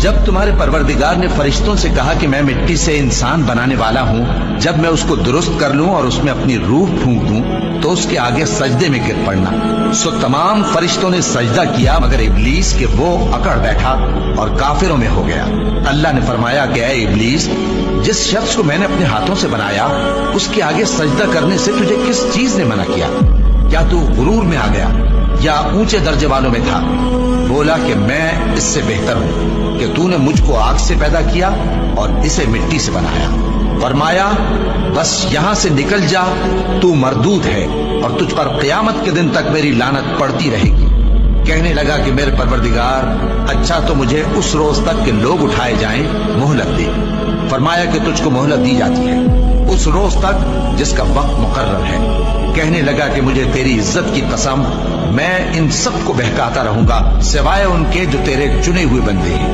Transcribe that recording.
جب تمہارے پروردگار نے فرشتوں سے کہا کہ میں مٹی سے انسان بنانے والا ہوں، جب میں اس کو درست کر لوں اور اس میں اپنی روح پھونک دوں تو اس کے آگے سجدے میں گر پڑنا۔ سو تمام فرشتوں نے سجدہ کیا مگر ابلیس کہ وہ اکڑ بیٹھا اور کافروں میں ہو گیا۔ اللہ نے فرمایا کہ اے ابلیس، جس شخص کو میں نے اپنے ہاتھوں سے بنایا اس کے آگے سجدہ کرنے سے تجھے کس چیز نے منع کیا؟ کیا تو غرور میں آ گیا یا اونچے درجے والوں میں تھا؟ بولا کہ میں اس سے بہتر ہوں کہ تو نے مجھ کو آگ سے پیدا کیا اور اسے مٹی سے بنایا۔ فرمایا بس یہاں سے نکل جا، تو مردود ہے اور تجھ پر قیامت کے دن تک میری لعنت پڑتی رہے گی۔ کہنے لگا کہ میرے پروردگار، اچھا تو مجھے اس روز تک کہ لوگ اٹھائے جائیں مہلت دے۔ فرمایا کہ تجھ کو مہلت دی جاتی ہے اس روز تک جس کا وقت مقرر ہے۔ کہنے لگا کہ مجھے تیری عزت کی قسم، میں ان سب کو بہکاتا رہوں گا سوائے ان کے جو تیرے چنے ہوئے بندے ہیں۔